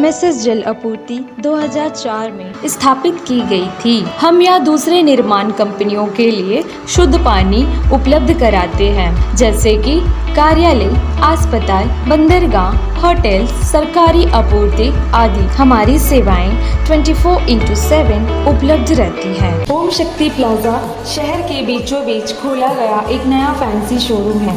MSS जल आपूर्ति 2004 में स्थापित की गई थी। हम या दूसरे निर्माण कंपनियों के लिए शुद्ध पानी उपलब्ध कराते हैं, जैसे कि कार्यालय, अस्पताल, बंदरगाह, होटल, सरकारी आपूर्ति आदि। हमारी सेवाएं 24/7 उपलब्ध रहती हैं। ओम शक्ति प्लाजा शहर के बीचों बीच खोला गया एक नया फैंसी शोरूम है,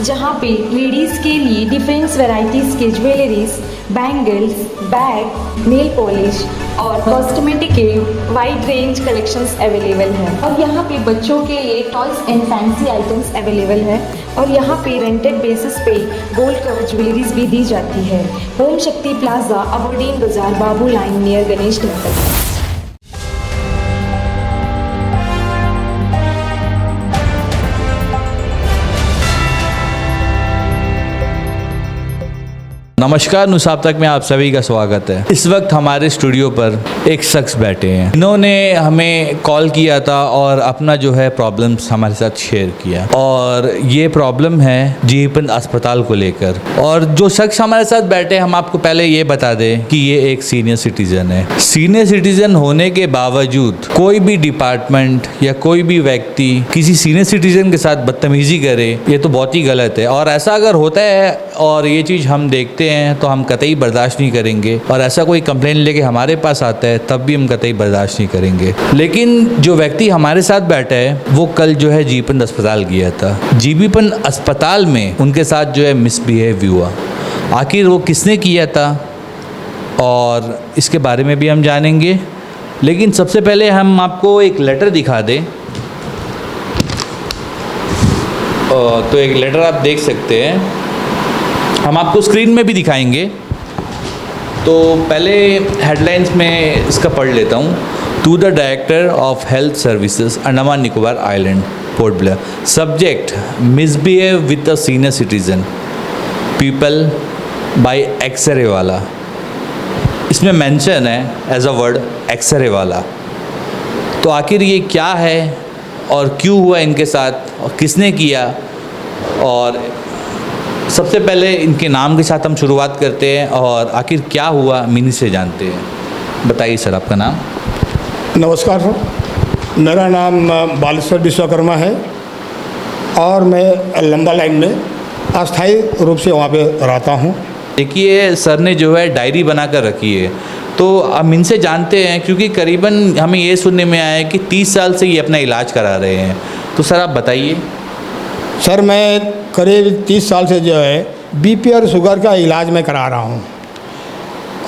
जहां पे लेडीज के लिए डिफरेंट वैरायटीज के jewelleries, bangles, bag, nail polish और कॉस्मेटिक के वाइड रेंज कलेक्शंस अवेलेबल है। और यहाँ पे बच्चों के लिए toys and fancy items available है। और यहाँ पे रेंटेड बेसिस पे गोल्ड कवर ज्वेलरीज भी दी जाती है। ओम शक्ति प्लाजा, अबोडीन बाजार, बाबू लाइन नियर गणेश टेम्पल। नमस्कार, नुसाब तक में आप सभी का स्वागत है। इस वक्त हमारे स्टूडियो पर एक शख्स बैठे हैं। इन्होंने हमें कॉल किया था और अपना जो है प्रॉब्लम्स हमारे साथ शेयर किया, और ये प्रॉब्लम है जीपन अस्पताल को लेकर। और जो शख्स हमारे साथ बैठे, हम आपको पहले ये बता दें कि ये एक सीनियर सिटीजन है। सीनियर सिटीजन होने के बावजूद कोई भी डिपार्टमेंट या कोई भी व्यक्ति किसी सीनियर सिटीजन के साथ बदतमीजी करे, ये तो बहुत ही गलत है। और ऐसा अगर होता है और ये चीज़ हम देखते हैं तो हम कतई बर्दाश्त नहीं करेंगे। और ऐसा कोई कंप्लेंट लेके हमारे पास आता है तब भी हम कतई बर्दाश्त नहीं करेंगे। लेकिन जो व्यक्ति हमारे साथ बैठा है वो कल जो है जीपन अस्पताल गया था। जीपन अस्पताल में उनके साथ जो है मिसबिहेव हुआ। आखिर वो किसने किया था और इसके बारे में भी हम जानेंगे। लेकिन सबसे पहले हम आपको एक लेटर दिखा दें। तो एक लेटर आप देख सकते हैं, हम आपको स्क्रीन में भी दिखाएंगे। तो पहले हेडलाइंस में इसका पढ़ लेता हूँ। To the director of health services Andaman Nicobar island, Port Blair, subject misbehave with a senior citizen people by x-ray वाला। इसमें मेंशन है एज अ वर्ड एक्सरे वाला। तो आखिर ये क्या है और क्यों हुआ इनके साथ और किसने किया, और सबसे पहले इनके नाम के साथ हम शुरुआत करते हैं और आखिर क्या हुआ मिनी से जानते हैं। बताइए सर, आपका नाम। नमस्कार सर, मेरा नाम बालेश्वर विश्वकर्मा है और मैं लंबा लाइन में अस्थायी रूप से वहाँ पे रहता हूँ। देखिए, सर ने जो है डायरी बना कर रखी है, तो हम इनसे जानते हैं, क्योंकि करीबन हमें ये सुनने में आया है कि 30 साल से ये अपना इलाज करा रहे हैं। तो सर आप बताइए। सर मैं करीब 30 साल से जो है बीपी और शुगर का इलाज मैं करा रहा हूँ।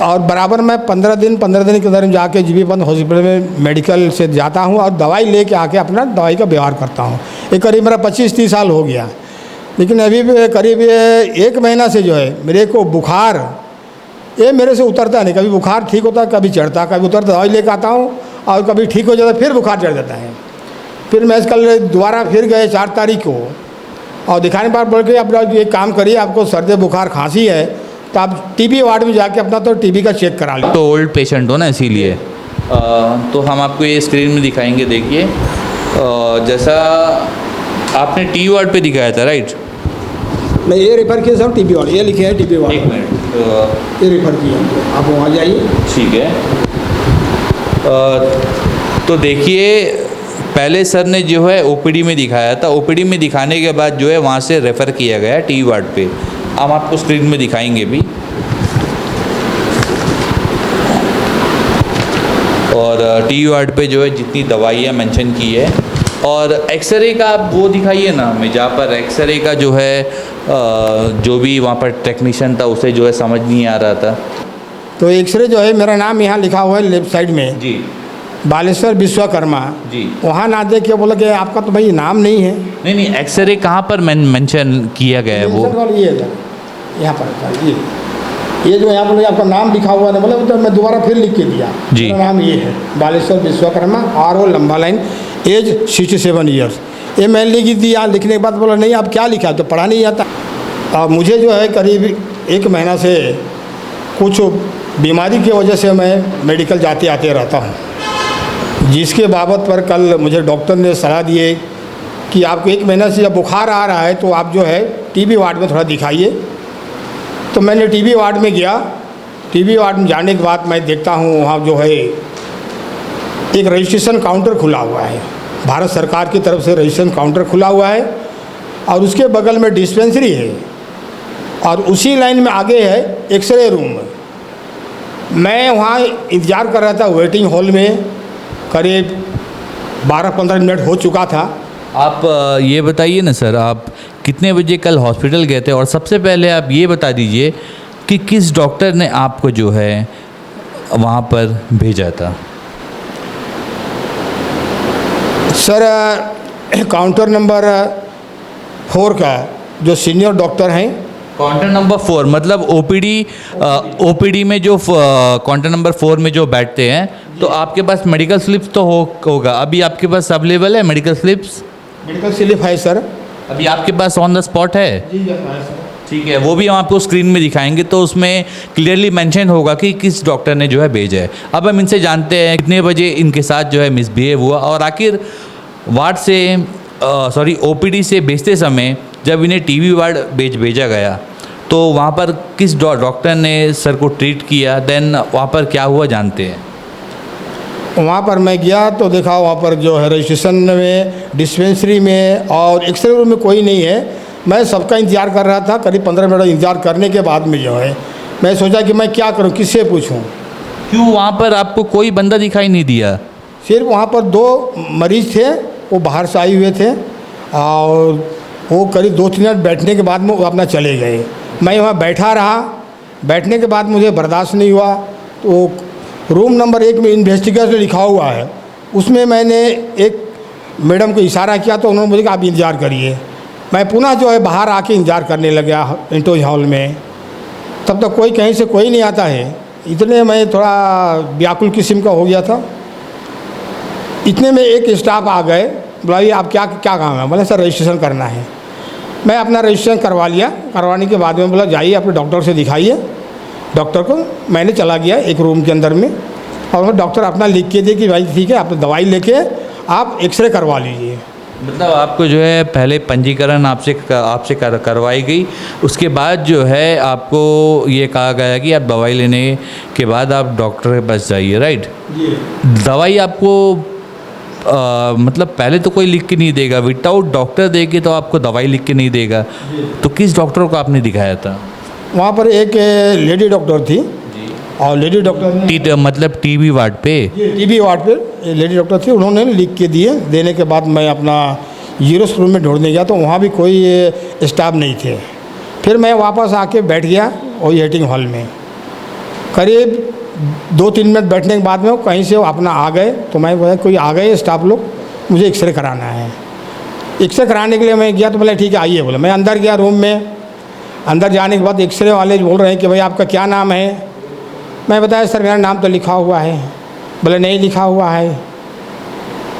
और बराबर मैं 15 दिन के अंदर जाके जीबीपन हॉस्पिटल में मेडिकल से जाता हूँ और दवाई लेके आके अपना दवाई का व्यवहार करता हूँ। ये करीब मेरा 25-30 साल हो गया। लेकिन अभी भी करीब 1 महीना से जो है मेरे को बुखार ये मेरे से उतरता नहीं। कभी बुखार ठीक होता है, कभी चढ़ता, कभी उतरता, दवाई लेकर आता हूँ और कभी ठीक हो जाता है, फिर बुखार चढ़ जाता है। फिर मैं कल दोबारा फिर गए 4 तारीख को और दिखाने पर बोल के अपना एक काम करिए, आपको सर्दी बुखार खांसी है तो आप टीबी वार्ड में जाके अपना तो टीबी का चेक करा लीजिए। तो ओल्ड पेशेंट हो ना, इसीलिए तो हम आपको ये स्क्रीन में दिखाएंगे। देखिए, जैसा आपने टी वार्ड पे दिखाया था, राइट? मैं ये रेफ़र किया सर, टीबी वार्ड, ये लिखे हैं टीबी वार्ड। एक मिनट, ये रेफ़र किया, आप वहाँ जाइए। ठीक है। तो देखिए, पहले सर ने जो है ओपीडी में दिखाया था। ओपीडी में दिखाने के बाद जो है वहाँ से रेफ़र किया गया टी वार्ड पे। हम आपको स्क्रीन में दिखाएंगे भी। और टी वार्ड पे जो है जितनी दवाइयाँ मेंशन की है, और एक्सरे का आप वो दिखाइए ना हमें, जहाँ पर एक्सरे का जो है जो भी वहाँ पर टेक्नीशियन था उसे जो है समझ नहीं आ रहा था। तो एक्सरे जो है मेरा नाम यहाँ लिखा हुआ है लेफ्ट साइड में जी, बालेश्वर विश्वकर्मा जी। वहाँ ना देख के बोला कि आपका तो भाई नाम नहीं है। नहीं, एक्सरे कहाँ पर मेंशन किया गया है वो? ये यहाँ पर ये जो यहाँ पर आपका नाम लिखा हुआ है, मतलब तो मैं दोबारा फिर लिख के दिया। जी। मेरा नाम ये है बालेश्वर विश्वकर्मा, RO लंबा लाइन, एज 67 ईयर्स। ये मैं लिख दिया। लिखने के बाद बोला नहीं आप क्या लिखा, तो पढ़ा नहीं आता। मुझे जो है करीब 1 महीना से कुछ बीमारी की वजह से मैं मेडिकल जाते आते रहता हूँ, जिसके बाबत पर कल मुझे डॉक्टर ने सलाह दिए कि आपको 1 महीना से जब बुखार आ रहा है तो आप जो है टीबी वार्ड में थोड़ा दिखाइए। तो मैंने टीबी वार्ड में गया टीबी वार्ड में जाने के बाद मैं देखता हूँ वहाँ जो है एक रजिस्ट्रेशन काउंटर खुला हुआ है, भारत सरकार की तरफ से रजिस्ट्रेशन काउंटर खुला हुआ है और उसके बगल में डिस्पेंसरी है और उसी लाइन में आगे है एक्सरे रूम। मैं वहाँ इंतज़ार कर रहा था वेटिंग हॉल में, करीब 12-15 मिनट हो चुका था। आप ये बताइए ना सर, आप कितने बजे कल हॉस्पिटल गए थे, और सबसे पहले आप ये बता दीजिए कि किस डॉक्टर ने आपको जो है वहाँ पर भेजा था। सर काउंटर नंबर 4 का जो सीनियर डॉक्टर हैं, काउंटर नंबर 4 मतलब ओपीडी में जो काउंटर नंबर 4 में जो बैठते हैं, तो आपके पास मेडिकल स्लिप्स तो होगा। अभी आपके पास अवेलेबल है मेडिकल स्लिप्स? मेडिकल स्लिप है सर। अभी आपके पास ऑन द स्पॉट है? जी है सर। ठीक है, वो भी हम आपको स्क्रीन में दिखाएंगे, तो उसमें क्लियरली मेंशन होगा कि किस डॉक्टर ने जो है भेजा है। अब हम इनसे जानते हैं कितने बजे इनके साथ जो है मिसबिहेव हुआ, और आखिर वार्ड से ओपीडी से भेजते समय जब इन्हें टीबी वार्ड भेजा गया तो वहाँ पर किस डॉक्टर ने सर को ट्रीट किया, देन वहाँ पर क्या हुआ जानते हैं। वहाँ पर मैं गया तो देखा वहाँ पर जो है रजिस्ट्रेशन में, डिस्पेंसरी में और एक्सरे रूम में कोई नहीं है। मैं सबका इंतज़ार कर रहा था, करीब 15 मिनट इंतज़ार करने के बाद में जो है मैं सोचा कि मैं क्या करूँ, किससे पूछूँ। क्यों वहाँ पर आपको कोई बंदा दिखाई नहीं दिया? सिर्फ वहाँ पर 2 मरीज़ थे, वो बाहर से आए हुए थे और वो करीब 2-3 मिनट बैठने के बाद में वो अपना चले गए। मैं वहाँ बैठा रहा, बैठने के बाद मुझे बर्दाश्त नहीं हुआ तो रूम नंबर 1 में इन्वेस्टिगेशन लिखा हुआ है, उसमें मैंने एक मैडम को इशारा किया तो उन्होंने मुझे कहा आप इंतज़ार करिए। मैं पुनः जो है बाहर आके इंतज़ार करने लगा इंटोज हॉल में, तब तक कोई कहीं से कोई नहीं आता है। इतने मैं थोड़ा व्याकुल किस्म का हो गया था। इतने में एक स्टाफ आ गए, बोला ये आप क्या काम है? बोले सर रजिस्ट्रेशन करना है। मैं अपना रजिस्ट्रेशन करवा लिया, करवाने के बाद में बोला जाइए अपने डॉक्टर से दिखाइए। डॉक्टर को मैंने चला गया एक रूम के अंदर में और वो डॉक्टर अपना लिख के दिए कि भाई ठीक है आप दवाई लेके आप एक्सरे करवा लीजिए। मतलब आपको जो है पहले पंजीकरण आपसे करवाई गई, उसके बाद जो है आपको ये कहा गया कि आप दवाई लेने के बाद आप डॉक्टर के पास जाइए, राइट? दवाई आपको मतलब पहले तो कोई लिख के नहीं देगा, विदाउट डॉक्टर देके तो आपको दवाई लिख के नहीं देगा। तो किस डॉक्टर को आपने दिखाया था? वहाँ पर एक लेडी डॉक्टर थी और लेडी डॉक्टर मतलब टीबी वार्ड पे? टीबी वार्ड पे लेडी डॉक्टर थी, उन्होंने लिख के दिए। देने के बाद मैं अपना 0 रूम में ढूंढने गया तो वहाँ भी कोई स्टाफ नहीं थे। फिर मैं वापस आके बैठ गया वही वेटिंग हॉल में। करीब 2-3 मिनट बैठने के बाद में वो कहीं से वो अपना आ गए, तो मैं बोला कोई आ गए स्टाफ लोग, मुझे एक्सरे कराना है। एक्सरे कराने के लिए मैं गया तो बोला ठीक है आइए। बोला मैं अंदर गया रूम में। अंदर जाने के बाद एक्सरे वाले बोल रहे हैं कि भाई आपका क्या नाम है? मैं बताया सर मेरा नाम तो लिखा हुआ है। बोले नहीं लिखा हुआ है।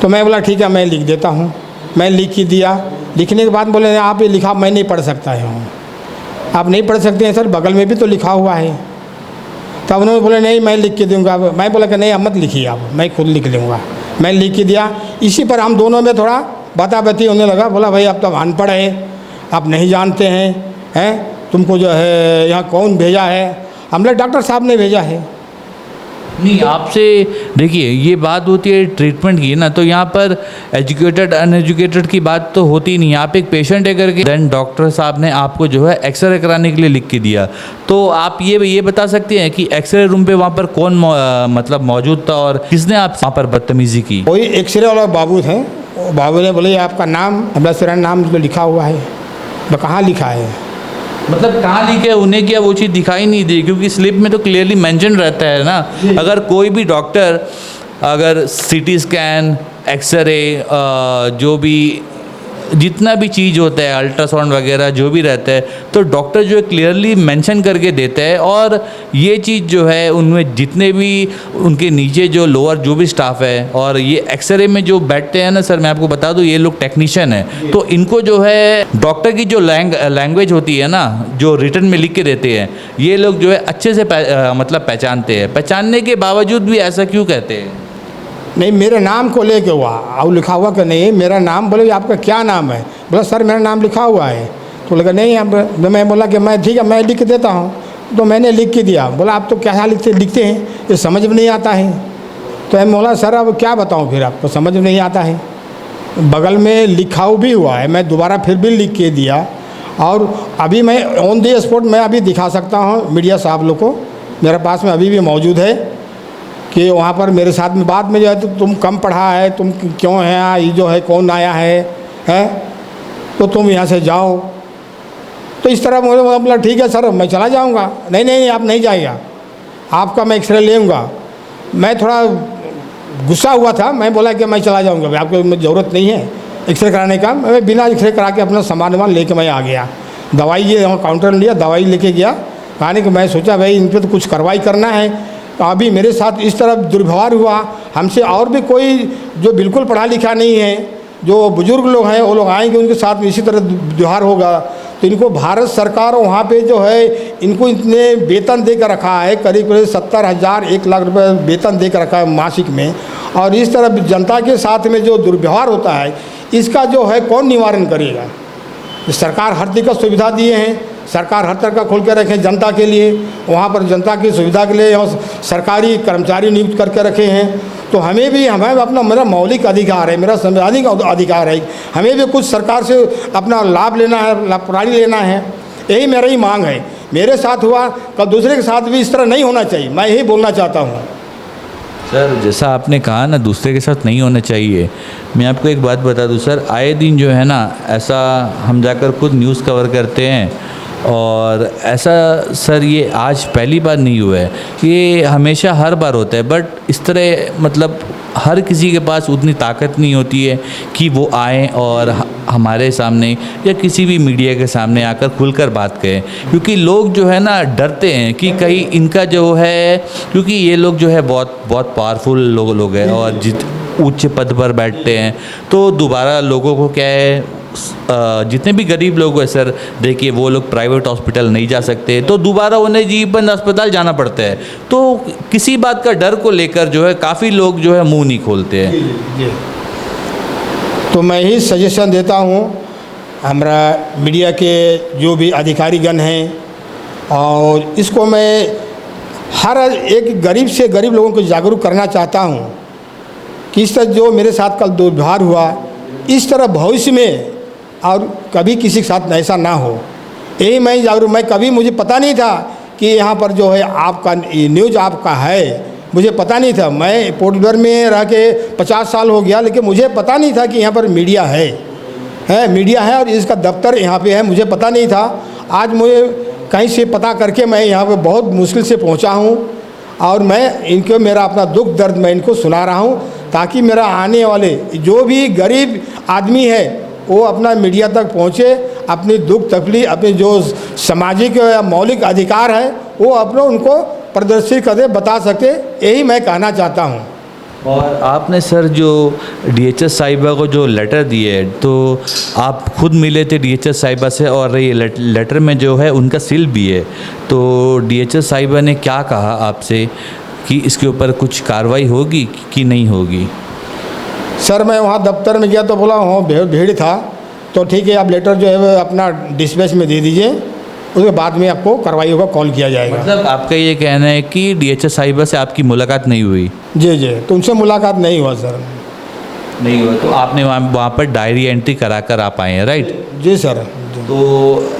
तो मैं बोला ठीक है मैं लिख देता हूँ। मैं लिख ही दिया। लिखने के बाद बोले आप ये लिखा मैं नहीं पढ़ सकता हूँ। आप नहीं पढ़ सकते हैं सर, बगल में भी तो लिखा हुआ है। तब उन्होंने बोले नहीं मैं लिख के दूँगा। मैं बोला कि नहीं आप मत लिखिए, आप मैं खुद लिख लूँगा। मैं लिख के दिया। इसी पर हम दोनों में थोड़ा बाताबाती होने लगा। बोला भाई आप तो अनपढ़ है, आप नहीं जानते हैं तुमको जो है यहाँ कौन भेजा है? हमने डॉक्टर साहब ने भेजा है। नहीं, आपसे देखिए ये बात होती है ट्रीटमेंट की ना, तो यहाँ पर एजुकेटेड अनएजुकेटेड की बात तो होती नहीं है। आप एक पेशेंट है करके देन डॉक्टर साहब ने आपको जो है एक्सरे कराने के लिए लिख के दिया। तो आप ये बता सकते हैं कि एक्सरे रूम पे वहाँ पर कौन मतलब मौजूद था और किसने आप वहाँ पर बदतमीजी की? कोई एक्सरे वाला बाबू थे, बाबू ने बोले आपका नाम अपना सारा नाम तो लिखा हुआ है। तो कहाँ लिखा है? मतलब कहाँ लिखे? उन्हें क्या वो चीज़ दिखाई नहीं दी? क्योंकि स्लिप में तो क्लियरली मेंशन रहता है ना। अगर कोई भी डॉक्टर अगर सीटी स्कैन, एक्सरे, जो भी जितना भी चीज़ होता है, अल्ट्रासाउंड वगैरह जो भी रहता है, तो डॉक्टर जो है क्लियरली मेंशन करके देता है। और ये चीज़ जो है उनमें जितने भी उनके नीचे जो लोअर जो भी स्टाफ है, और ये एक्सरे में जो बैठते हैं ना सर, मैं आपको बता दूं ये लोग टेक्नीशियन है, तो इनको जो है डॉक्टर की जो लैंग्वेज होती है ना, जो रिटन में लिख के देते हैं, ये लोग जो है अच्छे से मतलब पहचानते हैं। पहचानने के बावजूद भी ऐसा क्यों कहते हैं? नहीं मेरे नाम को लेके हुआ और लिखा हुआ कि नहीं मेरा नाम। बोले आपका क्या नाम है? बोला सर मेरा नाम लिखा हुआ है। तो लगा नहीं आप। मैं बोला कि मैं ठीक है मैं लिख देता हूँ। तो मैंने लिख के दिया। बोला आप तो क्या लिखते हैं, ये समझ में नहीं आता है। तो मैं बोला सर अब क्या बताऊं, फिर आपको समझ में नहीं आता है। बगल में लिखाऊ भी हुआ है, मैं दोबारा फिर भी लिख के दिया। और अभी मैं ऑन द स्पॉट मैं अभी दिखा सकता हूँ मीडिया साहब लोग को, मेरे पास में अभी भी मौजूद है कि वहाँ पर मेरे साथ में बाद में जो है तो तुम कम पढ़ा है, तुम क्यों है, ये जो है कौन आया है तो तुम यहाँ से जाओ। तो इस तरह मुझे बोला ठीक है सर मैं चला जाऊँगा। नहीं नहीं आप नहीं जाइएगा, आपका मैं एक्सरे लेऊँगा। मैं थोड़ा गुस्सा हुआ था, मैं बोला कि मैं चला जाऊँगा, आपको ज़रूरत नहीं है एक्सरे कराने का। मैं बिना एक्सरे करा के अपना सामान वामान लेके मैं आ गया। दवाई ये वहाँ काउंटर में लिया, दवाई लेके गया खाने कि मैं सोचा भाई इन पर तो कुछ कार्रवाई करना है। तो अभी मेरे साथ इस तरह दुर्व्यवहार हुआ, हमसे और भी कोई जो बिल्कुल पढ़ा लिखा नहीं है, जो बुज़ुर्ग लोग हैं वो लोग आएंगे, उनके साथ में इसी तरह व्यवहार होगा। तो इनको भारत सरकार वहाँ पे जो है इनको इतने वेतन दे कर रखा है, करीब 70,000 1 लाख रुपए वेतन दे कर रखा है मासिक में। और इस तरह जनता के साथ में जो दुर्व्यवहार होता है इसका जो है कौन निवारण करेगा। सरकार हर तरह का सुविधा दिए हैं, सरकार हर तरह का खोल के रखे जनता के लिए, वहाँ पर जनता की सुविधा के लिए सरकारी कर्मचारी नियुक्त करके रखे हैं। तो हमें अपना मेरा मौलिक अधिकार है, मेरा संवैधानिक अधिकार है, हमें भी कुछ सरकार से अपना लाभ लेना है, लाभकारी लेना है। यही मेरी मांग है। मेरे साथ हुआ कल दूसरे के साथ भी इस तरह नहीं होना चाहिए, मैं यही बोलना चाहता हूँ। सर जैसा आपने कहा ना दूसरे के साथ नहीं होना चाहिए, मैं आपको एक बात बता दूं सर, आए दिन जो है ना ऐसा हम जाकर खुद न्यूज़ कवर करते हैं। और ऐसा सर ये आज पहली बार नहीं हुआ है, ये हमेशा हर बार होता है। बट इस तरह मतलब हर किसी के पास उतनी ताकत नहीं होती है कि वो आए और हमारे सामने या किसी भी मीडिया के सामने आकर खुलकर बात करें। क्योंकि लोग जो है ना डरते हैं कि कहीं इनका जो है, क्योंकि ये लोग जो है बहुत बहुत पावरफुल लोग हैं और उच्च पद पर बैठते हैं, तो दोबारा लोगों को क्या है, जितने भी गरीब लोग हैं सर देखिए वो लोग प्राइवेट हॉस्पिटल नहीं जा सकते, तो दोबारा उन्हें जीवन अस्पताल जाना पड़ता है। तो किसी बात का डर को लेकर जो है काफ़ी लोग जो है मुंह नहीं खोलते हैं। जी। तो मैं ही सजेशन देता हूँ हमारा मीडिया के जो भी अधिकारीगण हैं, और इसको मैं हर एक गरीब से गरीब लोगों को जागरूक करना चाहता हूँ कि इस तरह जो मेरे साथ कल दुर्व्यवहार हुआ इस तरह भविष्य में और कभी किसी के साथ ऐसा ना हो। यही मैं जागरूक, मैं कभी मुझे पता नहीं था कि यहाँ पर जो है आपका न्यूज़ आपका है, मुझे पता नहीं था। मैं पोर्ट ब्लेयर में रह के 50 साल हो गया, लेकिन मुझे पता नहीं था कि यहाँ पर मीडिया है मीडिया है और इसका दफ्तर यहाँ पे है, मुझे पता नहीं था। आज मुझे कहीं से पता करके मैं यहाँ पे बहुत मुश्किल से पहुँचा हूँ और मैं इनको मेरा अपना दुख दर्द मैं इनको सुना रहा हूँ, ताकि मेरा आने वाले जो भी गरीब आदमी है वो अपना मीडिया तक पहुँचे, अपनी दुख तकलीफ, अपने जो सामाजिक या मौलिक अधिकार है वो अपना उनको प्रदर्शित कर दे, बता सके। यही मैं कहना चाहता हूँ। और आपने सर जो DHS साहिबा को जो लेटर दिए, तो आप खुद मिले थे DHS साहिबा से और ये लेटर में जो है उनका सील भी है, तो DHS साहिबा ने क्या कहा आपसे कि इसके ऊपर कुछ कार्रवाई होगी कि नहीं होगी? सर मैं वहाँ दफ्तर में गया तो बोला हाँ भीड़ था, तो ठीक है आप लेटर जो है वो अपना डिस्पैच में दे दीजिए, उसके बाद में आपको कार्रवाई होगा, कॉल किया जाएगा। मतलब आपका ये कहना है कि DHS साहिबा से आपकी मुलाकात नहीं हुई? जी, तो उनसे मुलाकात नहीं हुआ सर। नहीं हुआ, तो आपने वहाँ पर डायरी एंट्री करा कर आप आए हैं, राइट? जी सर। तो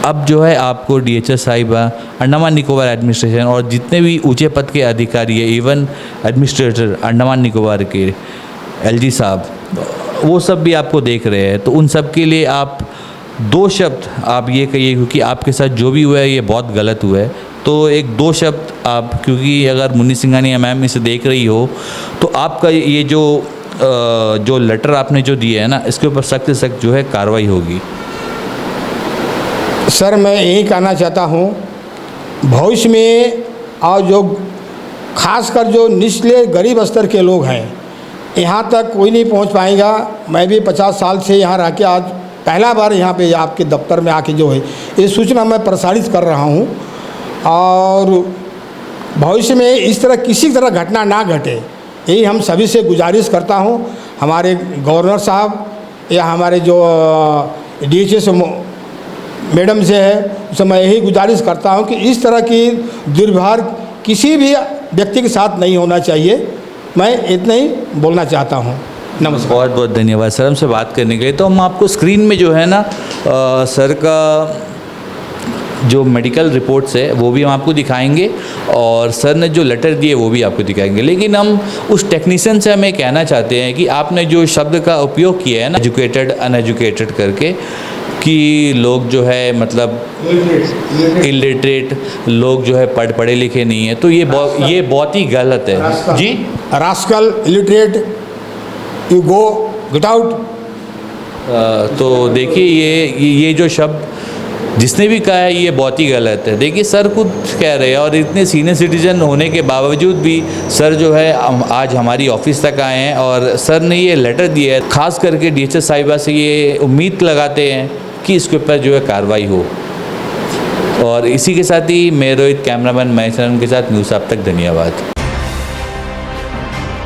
अब जो है आपको DHS साहिबा, अंडमान निकोबार एडमिनिस्ट्रेशन और जितने भी ऊंचे पद के अधिकारी है, इवन एडमिनिस्ट्रेटर अंडमान निकोबार के LG साहब, वो सब भी आपको देख रहे हैं, तो उन सब के लिए आप 2 शब्द आप ये कहिए, क्योंकि आपके साथ जो भी हुआ है ये बहुत गलत हुआ है, तो एक 2 शब्द आप, क्योंकि अगर मुन्नी सिंघानिया मैम इसे देख रही हो तो आपका ये जो लेटर आपने जो दिया है ना, इसके ऊपर सख्त से सख्त जो है कार्रवाई होगी। सर मैं यही कहना चाहता हूँ भविष्य में, और जो खासकर जो निचले गरीब स्तर के लोग हैं यहाँ तक कोई नहीं पहुँच पाएगा। मैं भी 50 साल से यहाँ रह के आज पहला बार यहाँ पे आपके दफ्तर में आके जो है ये सूचना मैं प्रसारित कर रहा हूँ, और भविष्य में इस तरह किसी तरह घटना ना घटे, यही हम सभी से गुजारिश करता हूँ। हमारे गवर्नर साहब या हमारे जो DHS मैडम से है, उससे मैं यही गुजारिश करता हूं कि इस तरह की दुर्व्यवहार किसी भी व्यक्ति के साथ नहीं होना चाहिए। मैं इतना ही बोलना चाहता हूं। नमस्कार। बहुत बहुत धन्यवाद सर हमसे बात करने के लिए। तो हम आपको स्क्रीन में जो है ना सर का जो मेडिकल रिपोर्ट्स है वो भी हम आपको दिखाएंगे और सर ने जो लेटर दिए वो भी आपको दिखाएंगे। लेकिन हम उस टेक्नीशियन से हमें कहना चाहते हैं कि आपने जो शब्द का उपयोग किया है ना, एजुकेटेड अनएजुकेटेड करके, कि लोग जो है मतलब इलिटरेट लोग जो है पढ़े लिखे नहीं है, तो ये बहुत ही गलत है जी। Rascal, illiterate, you go get out. तो देखिए ये जो शब्द जिसने भी कहा है ये बहुत ही गलत है। देखिए सर खुद कह रहे हैं और इतने सीनियर सिटीजन होने के बावजूद भी सर जो है आज हमारी ऑफिस तक आए हैं और सर ने ये लेटर दिया है। खास करके डीएचएस साहिबा से ये उम्मीद लगाते हैं कि इसके ऊपर जो है कार्रवाई हो। और इसी के साथ ही मैं रोहित, कैमरामैन महेश के साथ न्यूज़ आप तक। धन्यवाद।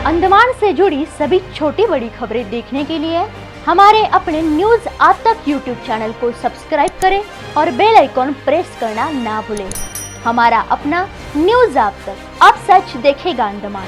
अंडमान से जुड़ी सभी छोटी बड़ी खबरें देखने के लिए हमारे अपने न्यूज़ आज तक यूट्यूब चैनल को सब्सक्राइब करें और बेल आइकॉन प्रेस करना ना भूलें। हमारा अपना न्यूज़ आज तक, अब सच देखेगा अंडमान।